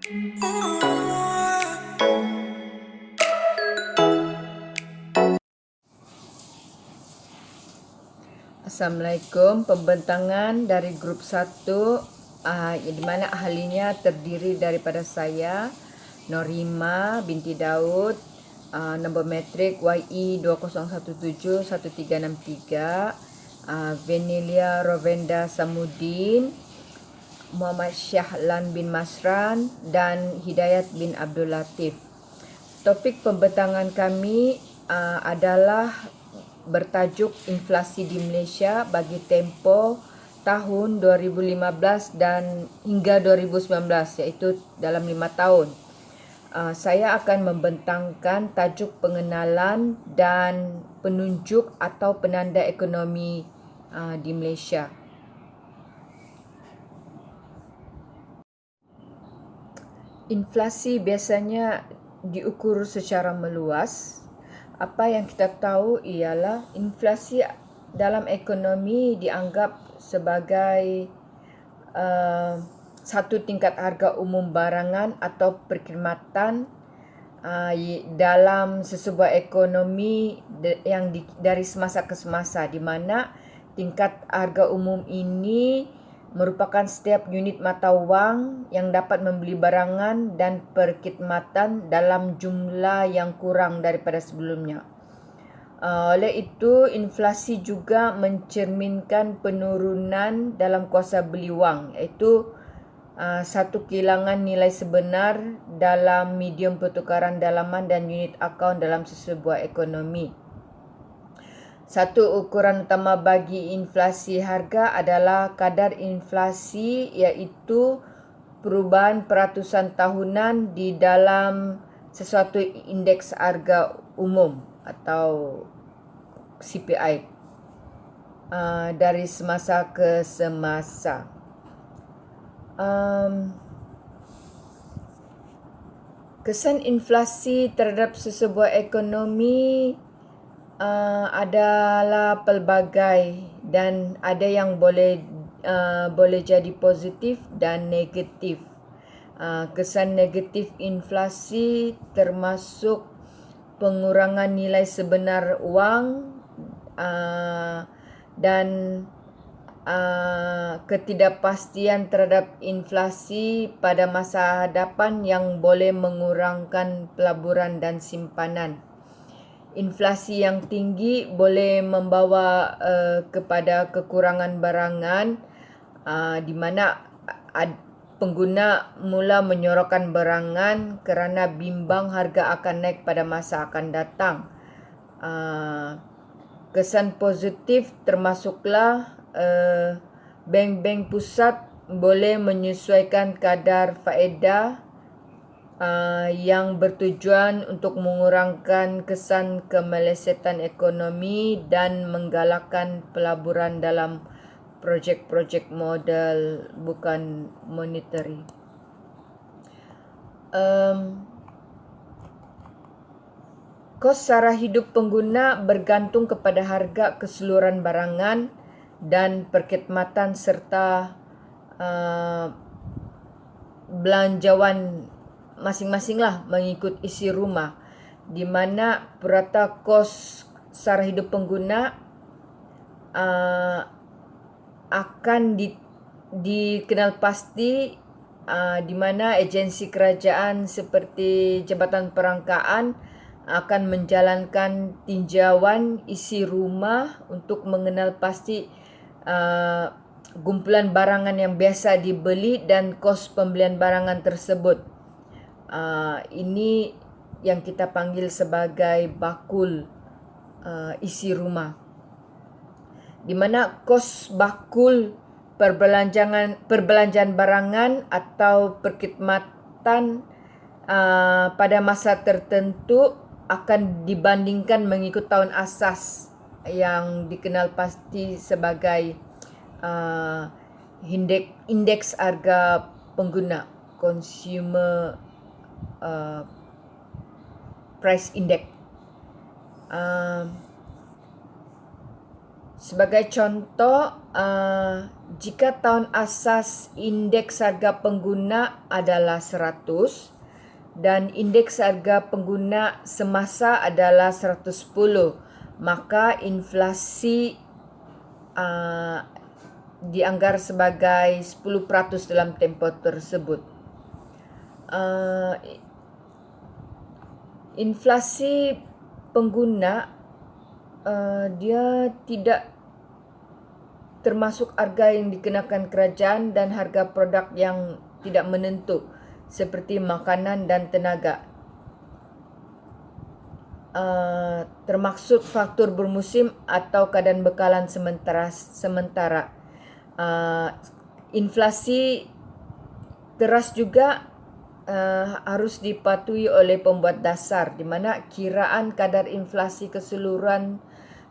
Assalamualaikum. Pembentangan dari grup 1 di mana ahlinya terdiri daripada saya, Norima binti Daud, nombor metrik YE 20171363, Venelia Rovenda Samudin, Muhammad Syahlan bin Masran dan Hidayat bin Abdul Latif. Topik pembentangan kami adalah bertajuk inflasi di Malaysia bagi tempoh tahun 2015 dan hingga 2019, iaitu dalam 5 tahun. Saya akan membentangkan tajuk pengenalan dan penunjuk atau penanda ekonomi di Malaysia. Inflasi biasanya diukur secara meluas. Apa yang kita tahu ialah inflasi dalam ekonomi dianggap sebagai satu tingkat harga umum barangan atau perkhidmatan dalam sesebuah ekonomi yang dari semasa ke semasa, di mana tingkat harga umum ini merupakan setiap unit mata wang yang dapat membeli barangan dan perkhidmatan dalam jumlah yang kurang daripada sebelumnya. Oleh itu, inflasi juga mencerminkan penurunan dalam kuasa beli wang, iaitu satu kehilangan nilai sebenar dalam medium pertukaran dalaman dan unit akaun dalam sesebuah ekonomi. Satu ukuran utama bagi inflasi harga adalah kadar inflasi, iaitu perubahan peratusan tahunan di dalam sesuatu indeks harga umum atau CPI dari semasa ke semasa. Kesan inflasi terhadap sesebuah ekonomi adalah pelbagai dan ada yang boleh jadi positif dan negatif. Kesan negatif inflasi termasuk pengurangan nilai sebenar wang dan ketidakpastian terhadap inflasi pada masa hadapan yang boleh mengurangkan pelaburan dan simpanan. Inflasi yang tinggi boleh membawa kepada kekurangan barangan, di mana pengguna mula menyorokkan barangan kerana bimbang harga akan naik pada masa akan datang. Kesan positif termasuklah bank-bank pusat boleh menyesuaikan kadar faedah yang bertujuan untuk mengurangkan kesan kemelesetan ekonomi dan menggalakkan pelaburan dalam projek-projek modal bukan monetary. Kos sara hidup pengguna bergantung kepada harga keseluruhan barangan dan perkhidmatan serta belanjawan masing-masing mengikut isi rumah, di mana purata kos sara hidup pengguna akan dikenal pasti, di mana agensi kerajaan seperti Jabatan Perangkaan akan menjalankan tinjauan isi rumah untuk mengenal pasti kumpulan barangan yang biasa dibeli dan kos pembelian barangan tersebut. Ini yang kita panggil sebagai bakul isi rumah, di mana kos bakul perbelanjaan barangan atau perkhidmatan pada masa tertentu akan dibandingkan mengikut tahun asas yang dikenal pasti sebagai indeks harga pengguna, consumer price index. Sebagai contoh, jika tahun asas indeks harga pengguna adalah 100 dan indeks harga pengguna semasa adalah 110, maka inflasi dianggar sebagai 10% dalam tempoh tersebut. Inflasi pengguna dia tidak termasuk harga yang dikenakan kerajaan dan harga produk yang tidak menentu seperti makanan dan tenaga. Termaksud faktor bermusim atau keadaan bekalan sementara. Inflasi teras juga harus dipatuhi oleh pembuat dasar, di mana kiraan kadar inflasi keseluruhan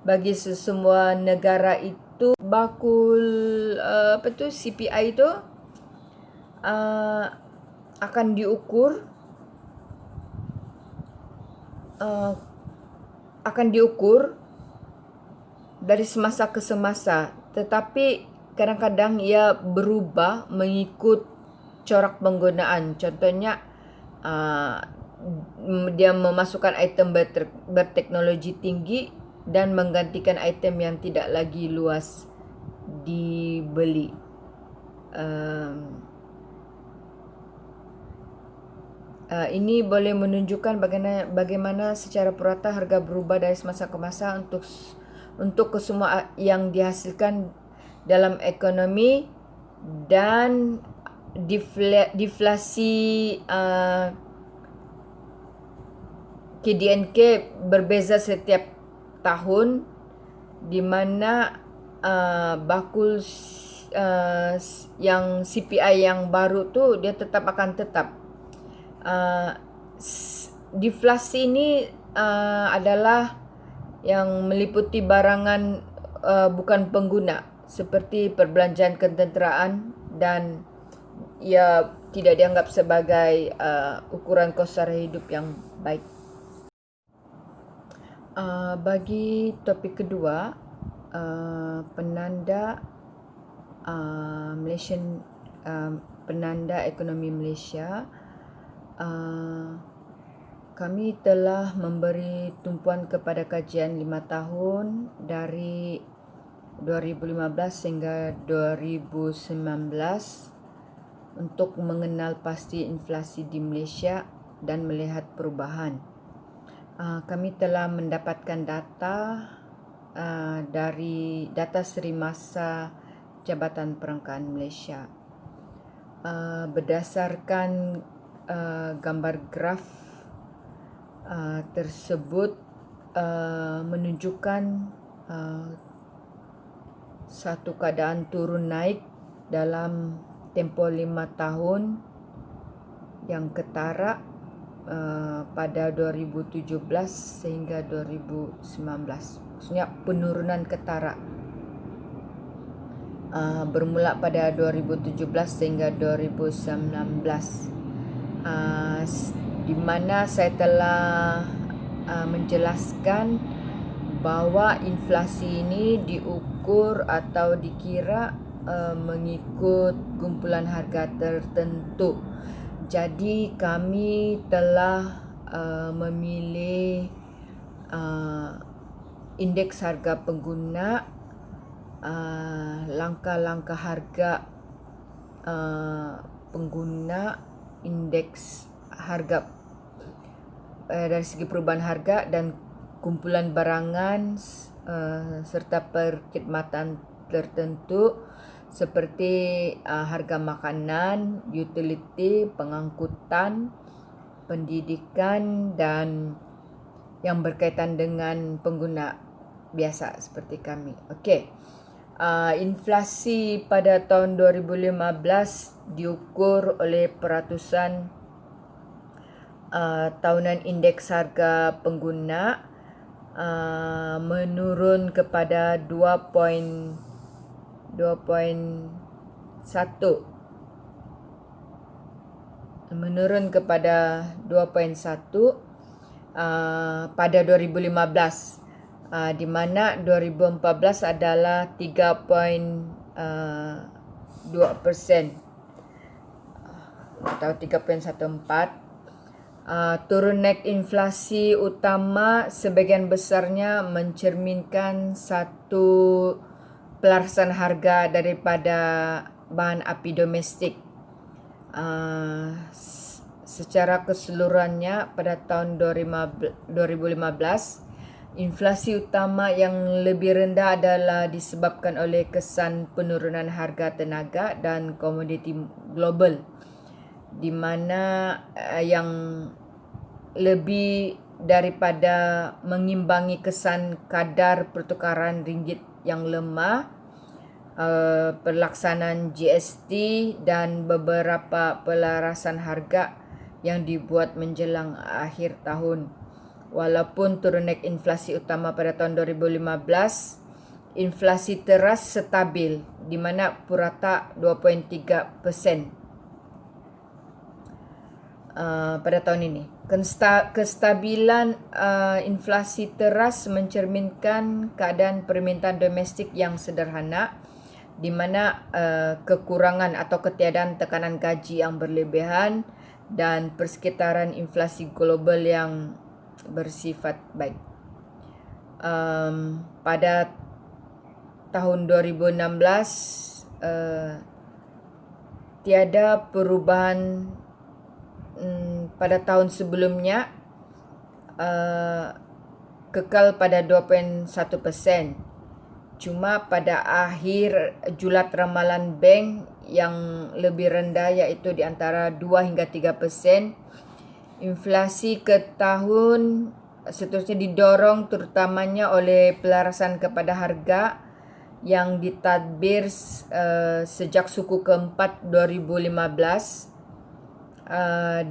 bagi semua negara itu bakul CPI itu akan diukur dari semasa ke semasa, tetapi kadang-kadang ia berubah mengikut corak penggunaan. Contohnya dia memasukkan item berteknologi tinggi dan menggantikan item yang tidak lagi luas dibeli. Ini boleh menunjukkan bagaimana secara purata harga berubah dari semasa ke masa untuk kesemua yang dihasilkan dalam ekonomi, dan deflasi KDNK berbeza setiap tahun, di mana bakul yang CPI yang baru tu dia akan tetap. Deflasi ini adalah yang meliputi barangan bukan pengguna seperti perbelanjaan ketenteraan, dan ia tidak dianggap sebagai ukuran kos sara hidup yang baik. Bagi topik kedua, penanda Malaysian, penanda ekonomi Malaysia, kami telah memberi tumpuan kepada kajian 5 tahun dari 2015 hingga 2019 untuk mengenal pasti inflasi di Malaysia dan melihat perubahan. Kami telah mendapatkan data dari data seri masa Jabatan Perangkaan Malaysia. Berdasarkan gambar graf tersebut menunjukkan satu keadaan turun naik dalam tempoh 5 tahun yang ketara pada 2017 sehingga 2019. Maksudnya penurunan ketara bermula pada 2017 sehingga 2019, di mana saya telah menjelaskan bahawa inflasi ini diukur atau dikira mengikut kumpulan harga tertentu. Jadi kami telah memilih indeks harga pengguna, langkah-langkah harga pengguna, indeks harga dari segi perubahan harga dan kumpulan barangan serta perkhidmatan tertentu seperti harga makanan, utility, pengangkutan, pendidikan, dan yang berkaitan dengan pengguna biasa seperti kami. Okey. Inflasi pada tahun 2015 diukur oleh peratusan tahunan indeks harga pengguna, menurun kepada 2.1 pada 2.1 pada 2015. di mana 2014 adalah 3.2% atau 3.14. Turun naik inflasi utama sebagian besarnya mencerminkan satu pelarasan harga daripada bahan api domestik. Secara keseluruhannya pada tahun 2015, inflasi utama yang lebih rendah adalah disebabkan oleh kesan penurunan harga tenaga dan komoditi global, di mana yang lebih daripada mengimbangi kesan kadar pertukaran ringgit yang lemah, pelaksanaan GST dan beberapa pelarasan harga yang dibuat menjelang akhir tahun. Walaupun turun naik inflasi utama pada tahun 2015, inflasi teras stabil di mana purata 2.3% pada tahun ini. Kestabilan inflasi teras mencerminkan keadaan permintaan domestik yang sederhana, di mana kekurangan atau ketiadaan tekanan gaji yang berlebihan dan persekitaran inflasi global yang bersifat baik. Pada tahun 2016 tiada perubahan pada tahun sebelumnya, kekal pada 2.1%. Cuma pada akhir julat ramalan bank yang lebih rendah, iaitu di antara 2 hingga 3%, inflasi ke tahun seterusnya didorong terutamanya oleh pelarasan kepada harga yang ditadbir sejak suku keempat 2015,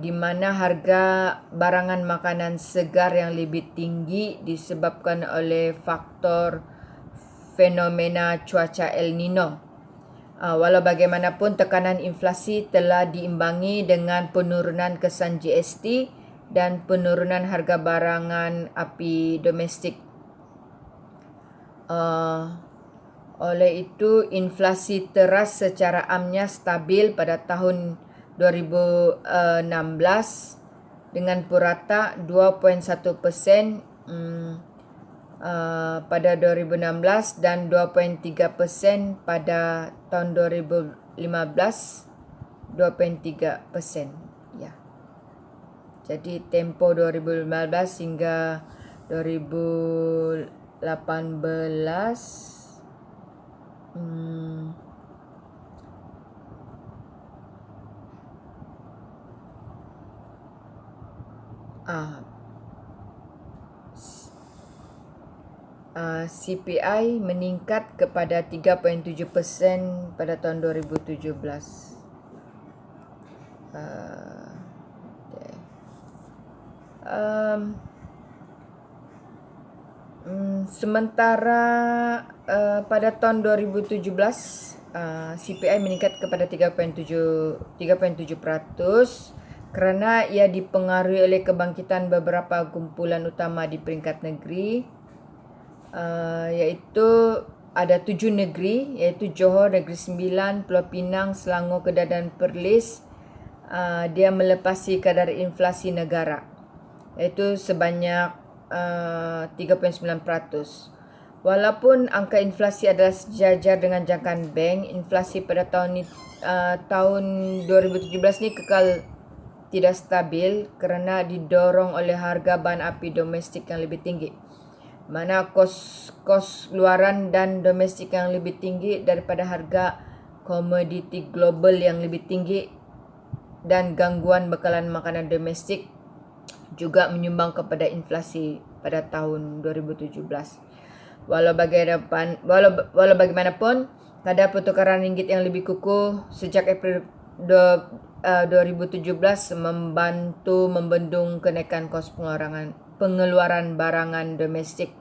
di mana harga barangan makanan segar yang lebih tinggi disebabkan oleh faktor fenomena cuaca El Nino. Walau bagaimanapun, tekanan inflasi telah diimbangi dengan penurunan kesan GST dan penurunan harga barangan api domestik. Oleh itu, inflasi teras secara amnya stabil pada tahun 2016 dengan purata 2.1% pada 2016 dan 2.3% pada tahun 2015, 2.3%. Ya. Jadi tempoh 2015 hingga 2018 CPI meningkat kepada 3.7% pada tahun 2017. Sementara pada tahun 2017 CPI meningkat kepada 3.7% kerana ia dipengaruhi oleh kebangkitan beberapa kumpulan utama di peringkat negeri, iaitu ada 7 negeri, iaitu Johor, Negeri Sembilan, Pulau Pinang, Selangor, Kedah dan Perlis. Dia melepasi kadar inflasi negara, iaitu sebanyak 3.9%. Walaupun angka inflasi adalah sejajar dengan jangkaan bank, inflasi pada tahun 2017 ni kekal tidak stabil kerana didorong oleh harga bahan api domestik yang lebih tinggi, mana kos luaran dan domestik yang lebih tinggi daripada harga komoditi global yang lebih tinggi dan gangguan bekalan makanan domestik juga menyumbang kepada inflasi pada tahun 2017. Walau bagaimanapun, kadar pertukaran ringgit yang lebih kukuh sejak April 2017 membantu membendung kenaikan kos pengeluaran barangan domestik.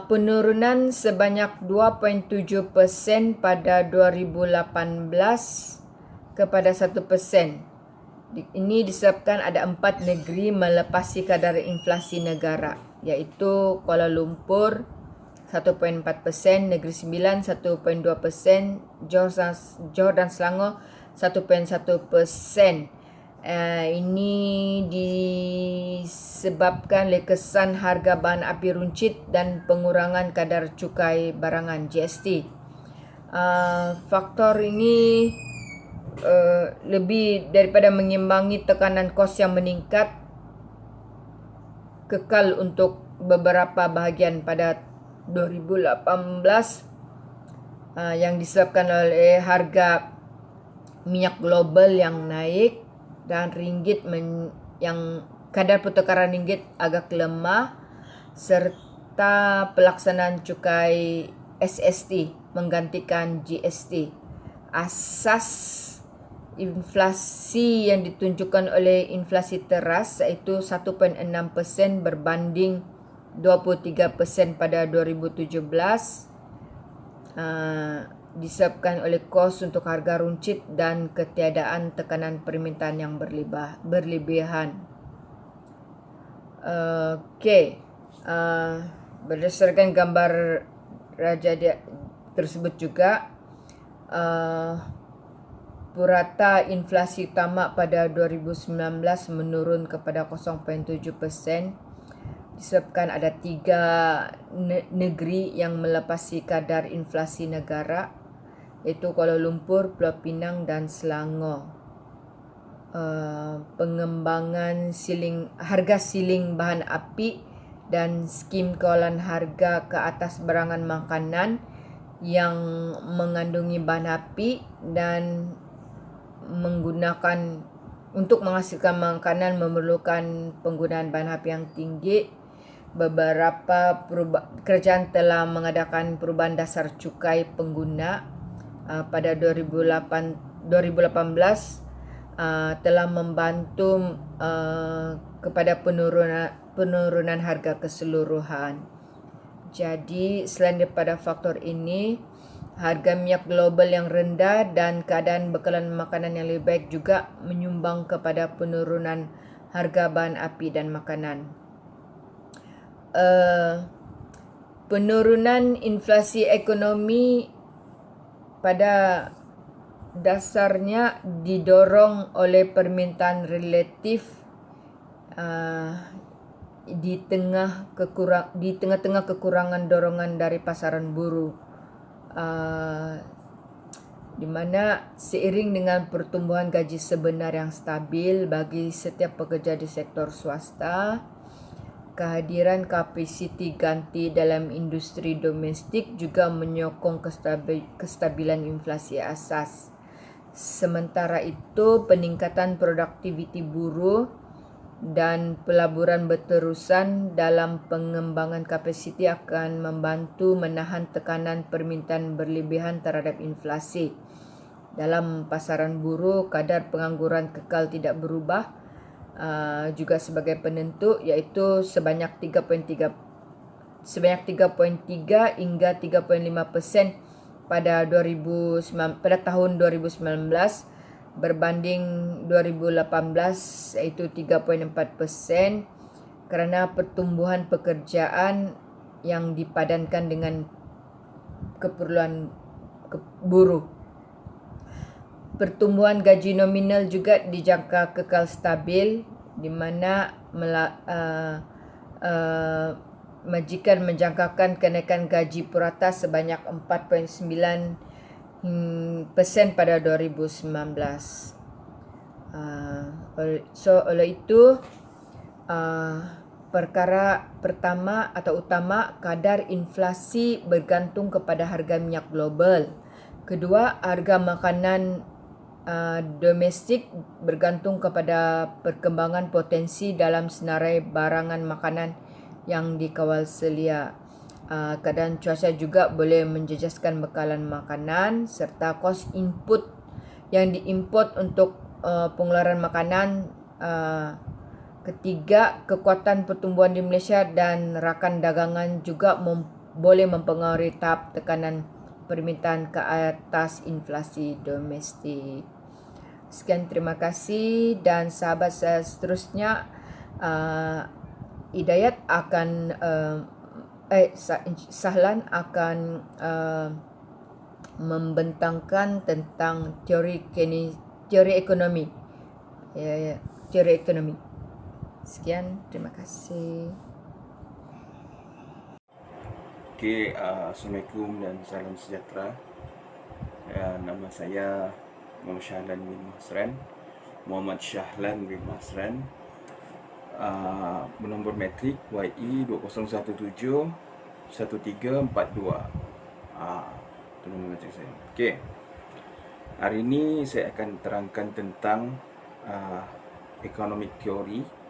penurunan sebanyak 2.7% pada 2018 kepada 1%. Ini disebabkan ada 4 negeri melepasi kadar inflasi negara, iaitu Kuala Lumpur 1.4%, Negeri Sembilan 1.2%, Johor dan Selangor 1.1%. Ini disebabkan oleh kesan harga bahan api runcit dan pengurangan kadar cukai barangan GST. Faktor ini lebih daripada mengimbangi tekanan kos yang meningkat kekal untuk beberapa bahagian pada 2018 yang disebabkan oleh harga minyak global yang naik dan ringgit yang kadar pertukaran ringgit agak lemah, serta pelaksanaan cukai SST menggantikan GST. Asas inflasi yang ditunjukkan oleh inflasi teras iaitu 1.6% berbanding 23% pada 2017, disebabkan oleh kos untuk harga runcit dan ketiadaan tekanan permintaan yang berlebihan. Berdasarkan gambar raja tersebut juga, purata inflasi utama pada 2019 menurun kepada 0.7%, disebabkan ada 3 negeri yang melepasi kadar inflasi negara, iaitu Kuala Lumpur, Pulau Pinang dan Selangor. Pengembangan harga siling bahan api dan skim kawalan harga ke atas barangan makanan yang mengandungi bahan api dan untuk menghasilkan makanan memerlukan penggunaan bahan api yang tinggi. Beberapa kerajaan telah mengadakan perubahan dasar cukai pengguna pada 2018 telah membantu kepada penurunan harga keseluruhan. Jadi selain daripada faktor ini, harga minyak global yang rendah dan keadaan bekalan makanan yang lebih baik juga menyumbang kepada penurunan harga bahan api dan makanan. Penurunan inflasi ekonomi pada dasarnya didorong oleh permintaan relatif di tengah-tengah kekurangan dorongan dari pasaran buruh, di mana seiring dengan pertumbuhan gaji sebenar yang stabil bagi setiap pekerja di sektor swasta, kehadiran kapasiti ganti dalam industri domestik juga menyokong kestabilan inflasi asas. Sementara itu, peningkatan produktiviti buruh dan pelaburan berterusan dalam pengembangan kapasiti akan membantu menahan tekanan permintaan berlebihan terhadap inflasi. Dalam pasaran buruh, kadar pengangguran kekal tidak berubah juga sebagai penentu, iaitu sebanyak 3.3 hingga 3.5% pada tahun 2019 berbanding 2018 iaitu 3.4%, kerana pertumbuhan pekerjaan yang dipadankan dengan keperluan buruh. Pertumbuhan gaji nominal juga dijangka kekal stabil, di mana majikan menjangkakan kenaikan gaji purata sebanyak 4.9% pada 2019. Oleh itu, perkara pertama atau utama, kadar inflasi bergantung kepada harga minyak global. Kedua, harga makanan domestik bergantung kepada perkembangan potensi dalam senarai barangan makanan yang dikawal selia. Keadaan cuaca juga boleh menjejaskan bekalan makanan, serta kos input yang diimport untuk pengeluaran makanan Ketiga, kekuatan pertumbuhan di Malaysia dan rakan dagangan juga boleh mempengaruhi tahap tekanan permintaan ke atas inflasi domestik. Sekian, terima kasih, dan sahabat saya seterusnya, Hidayat akan Sahlan akan membentangkan tentang teori ekonomi. Teori ekonomi. Sekian, terima kasih. Okey, Assalamualaikum dan salam sejahtera. Nama saya Muhammad Shahlan bin Masran. Bernombor metrik YE 2017 1342. Itu nombor metrik saya. Okey. Hari ini saya akan terangkan tentang economic theory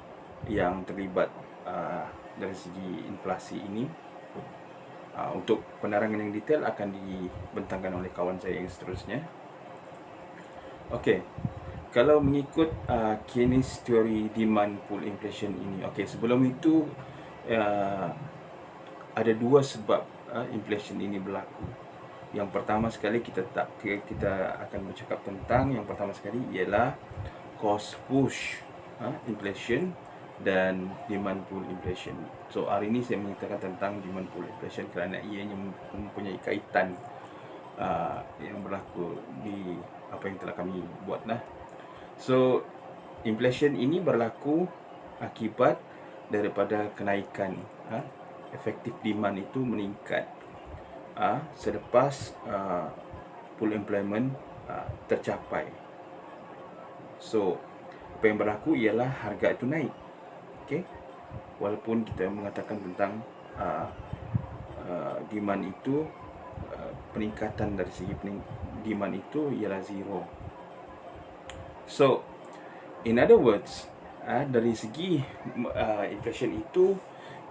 yang terlibat dari segi inflasi ini. Untuk penerangan yang detail akan dibentangkan oleh kawan saya yang seterusnya. Okey, kalau mengikut Keynes teori demand pull inflation ini, okey, sebelum itu ada dua sebab inflation ini berlaku. Yang pertama sekali kita akan bercakap tentang yang pertama sekali ialah cost push inflation dan demand pull inflation. So hari ini saya mengatakan tentang demand pull inflation kerana ianya mempunyai kaitan yang berlaku di apa yang telah kami buat lah. So inflation ini berlaku akibat daripada kenaikan efektif demand itu meningkat selepas full employment tercapai. So apa yang berlaku ialah harga itu naik. Okay? Walaupun kita mengatakan tentang demand itu peningkatan dari segi demand itu ialah zero. So in other words, dari segi inflation itu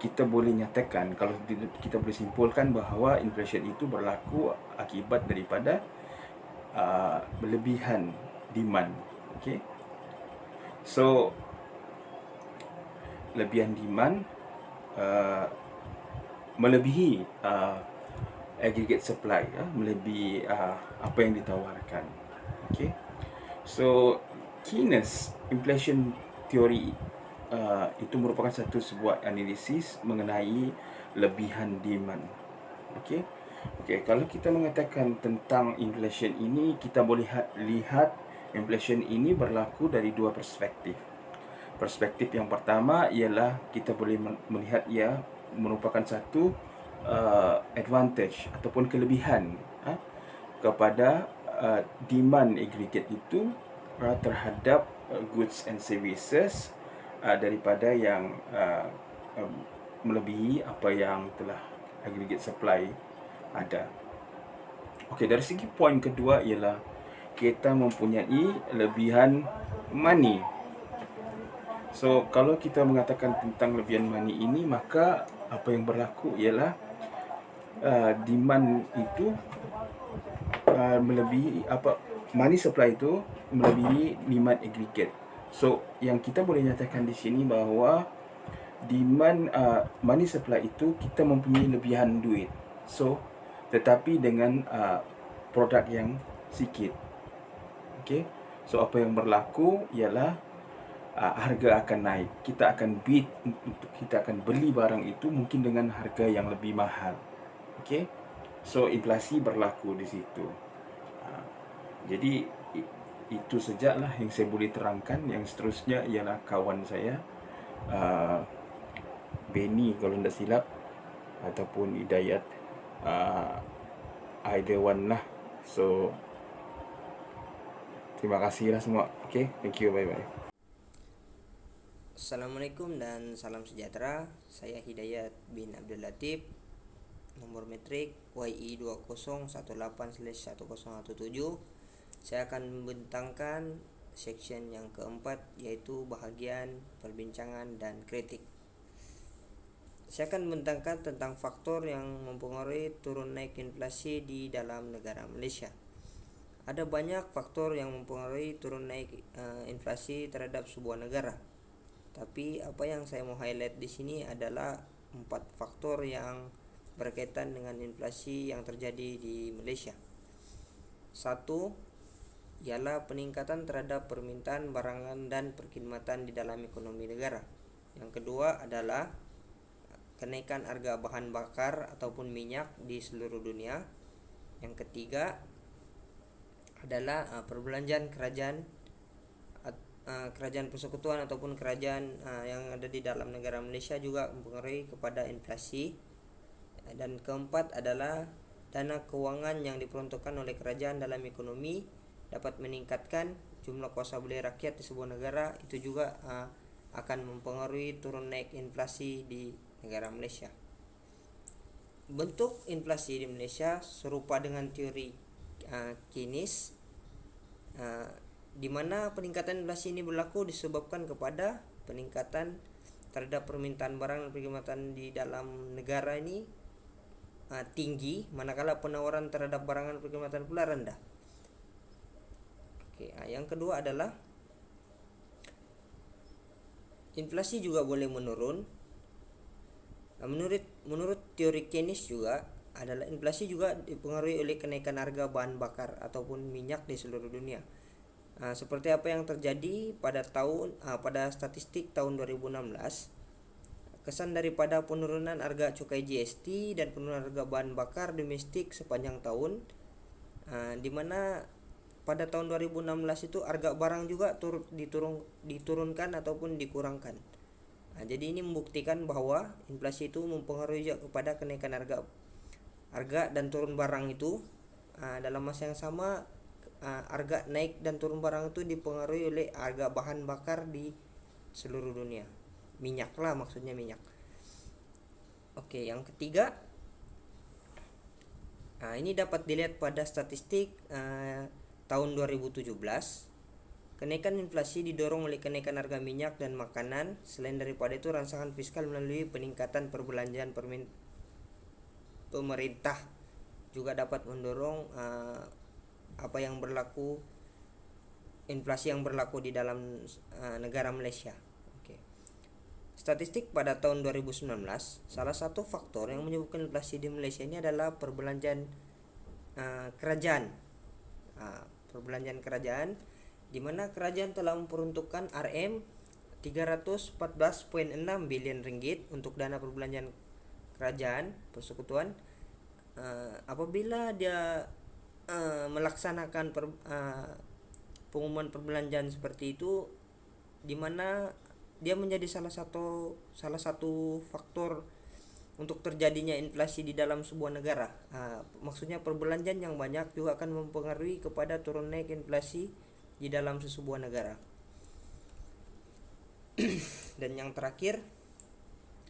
kita boleh nyatakan, kalau kita boleh simpulkan bahawa inflation itu berlaku akibat daripada berlebihan demand. Okay? So lebihan demand melebihi aggregate supply, melebihi apa yang ditawarkan. Okay? So Keynes inflation theory itu merupakan sebuah analisis mengenai lebihan demand. Okay? Okay, kalau kita mengatakan tentang inflation ini, kita boleh lihat inflation ini berlaku dari dua perspektif. Perspektif yang pertama ialah kita boleh melihat ia merupakan satu advantage ataupun kelebihan kepada demand aggregate itu terhadap goods and services daripada yang melebihi apa yang telah aggregate supply ada. Okey, dari segi poin kedua ialah kita mempunyai lebihan money. So kalau kita mengatakan tentang lebihan money ini, maka apa yang berlaku ialah demand itu melebihi money supply itu melebihi demand aggregate. So yang kita boleh nyatakan di sini bahawa demand money supply itu kita mempunyai lebihan duit. So tetapi dengan produk yang sikit. Okay? So apa yang berlaku ialah harga akan naik. Kita akan bid, kita akan beli barang itu mungkin dengan harga yang lebih mahal. Okay? So inflasi berlaku di situ. Jadi itu sajalah yang saya boleh terangkan. Yang seterusnya ialah kawan saya Benny kalau tidak silap, ataupun Hidayat, either one lah. So terima kasih lah semua. Okay, thank you, bye bye. Assalamualaikum dan salam sejahtera. Saya Hidayat bin Abdul Latif, nomor metrik YE 2018/1017. Saya akan membentangkan section yang keempat, yaitu bahagian perbincangan dan kritik. Saya akan membentangkan tentang faktor yang mempengaruhi turun naik inflasi di dalam negara Malaysia. Ada banyak faktor yang mempengaruhi turun naik inflasi terhadap sebuah negara. Tapi apa yang saya mau highlight di sini adalah 4 faktor yang berkaitan dengan inflasi yang terjadi di Malaysia. Satu, ialah peningkatan terhadap permintaan barangan dan perkhidmatan di dalam ekonomi negara. Yang kedua adalah kenaikan harga bahan bakar ataupun minyak di seluruh dunia. Yang ketiga adalah perbelanjaan kerajaan persekutuan ataupun kerajaan yang ada di dalam negara Malaysia juga mempengaruhi kepada inflasi. Dan keempat adalah dana keuangan yang diperuntukkan oleh kerajaan dalam ekonomi dapat meningkatkan jumlah kuasa beli rakyat di sebuah negara. Itu juga akan mempengaruhi turun naik inflasi di negara Malaysia. Bentuk inflasi di Malaysia serupa dengan teori Keynes, di mana peningkatan inflasi ini berlaku disebabkan kepada peningkatan terhadap permintaan barang dan perkhidmatan di dalam negara ini tinggi, manakala penawaran terhadap barang dan perkhidmatan pula rendah. Yang kedua adalah inflasi juga boleh menurun. Menurut teori Keynes juga adalah inflasi juga dipengaruhi oleh kenaikan harga bahan bakar ataupun minyak di seluruh dunia. Seperti apa yang terjadi pada statistik tahun 2016, kesan daripada penurunan harga cukai GST dan penurunan harga bahan bakar domestik sepanjang tahun, di mana pada tahun 2016 itu harga barang juga diturunkan ataupun dikurangkan. Jadi ini membuktikan bahwa inflasi itu mempengaruhi juga kepada kenaikan harga dan turun barang itu. Dalam masa yang sama, harga naik dan turun barang itu dipengaruhi oleh harga bahan bakar di seluruh dunia. Minyak lah, maksudnya minyak. Yang ketiga, ini dapat dilihat pada statistik tahun 2017. Kenaikan inflasi didorong oleh kenaikan harga minyak dan makanan. Selain daripada itu, rangsangan fiskal melalui peningkatan perbelanjaan pemerintah juga dapat mendorong inflasi yang berlaku di dalam negara Malaysia. Statistik pada tahun 2019, salah satu faktor yang menyebabkan inflasi di Malaysia ini adalah perbelanjaan kerajaan. Perbelanjaan kerajaan, di mana kerajaan telah memperuntukkan RM314.6 bilion ringgit untuk dana perbelanjaan kerajaan persekutuan. Apabila dia melaksanakan pengumuman perbelanjaan seperti itu, di mana dia menjadi salah satu faktor untuk terjadinya inflasi di dalam sebuah negara. Maksudnya perbelanjaan yang banyak juga akan mempengaruhi kepada turun naik inflasi di dalam sebuah negara. Dan yang terakhir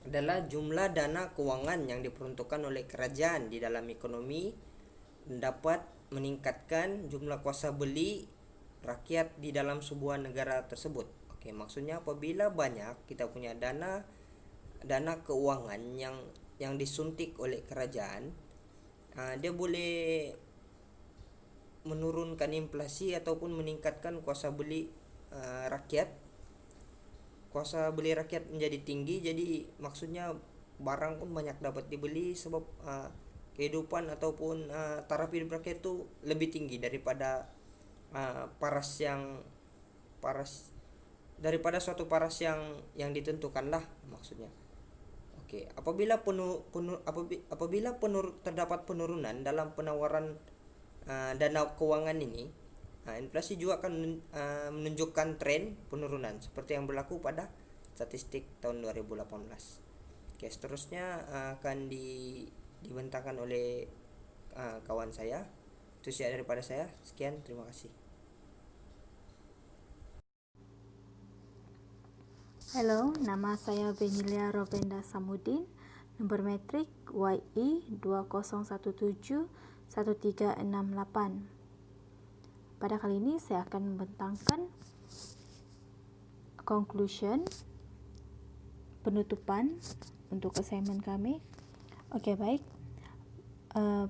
adalah jumlah dana keuangan yang diperuntukkan oleh kerajaan di dalam ekonomi dapat meningkatkan jumlah kuasa beli rakyat di dalam sebuah negara tersebut. Maksudnya apabila banyak kita punya dana keuangan yang disuntik oleh kerajaan, dia boleh menurunkan inflasi ataupun meningkatkan kuasa beli rakyat. Kuasa beli rakyat menjadi tinggi, jadi maksudnya barang pun banyak dapat dibeli sebab kehidupan ataupun taraf hidup rakyat itu lebih tinggi daripada suatu paras yang ditentukan lah maksudnya. Apabila terdapat penurunan dalam penawaran dana keuangan ini, inflasi juga akan menunjukkan tren penurunan seperti yang berlaku pada statistik tahun 2018. Seterusnya akan dibentangkan oleh kawan saya. Itu saja daripada saya. Sekian, terima kasih. Halo, nama saya Benilia Robenda Samudin, nomor metrik YI 20171368. Pada kali ini saya akan membentangkan conclusion, penutupan untuk assignment kami. Baik.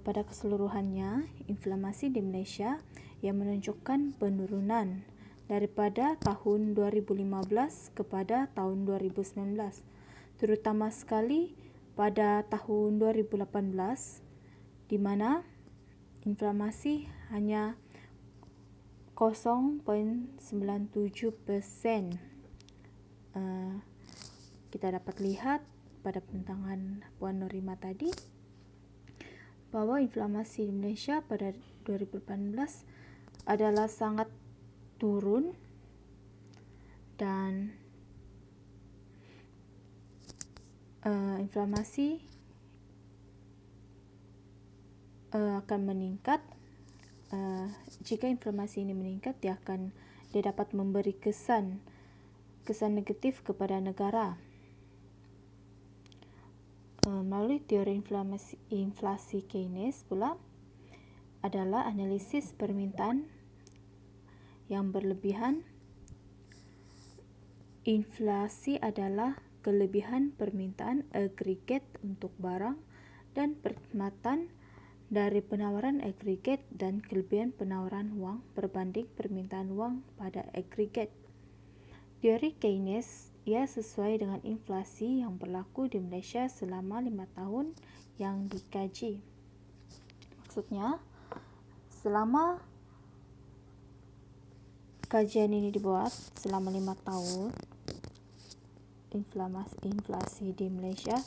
Pada keseluruhannya, inflasi di Malaysia yang menunjukkan penurunan daripada tahun 2015 kepada tahun 2019, terutama sekali pada tahun 2018 di mana inflasi hanya 0.97%. Kita dapat lihat pada pembintangan Puan Norima tadi bahwa inflasi di Malaysia pada 2018 adalah sangat turun dan inflasi akan meningkat. Jika inflasi ini meningkat, dia dapat memberi kesan negatif kepada negara. Melalui teori inflasi Keynes pula adalah analisis permintaan yang berlebihan. Inflasi adalah kelebihan permintaan agregat untuk barang dan perkhidmatan dari penawaran agregat dan kelebihan penawaran wang berbanding permintaan wang pada agregat. Teori Keynes ia sesuai dengan inflasi yang berlaku di Malaysia selama 5 tahun yang dikaji. Maksudnya, selama kajian ini dibuat selama 5 tahun, inflasi di Malaysia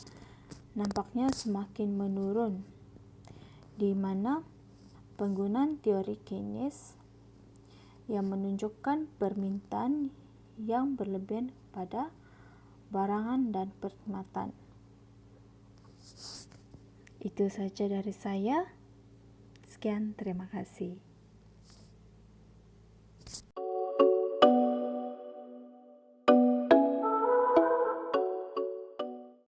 nampaknya semakin menurun, di mana penggunaan teori Keynes yang menunjukkan permintaan yang berlebihan pada barangan dan perkhidmatan. Itu saja dari saya. Sekian, terima kasih.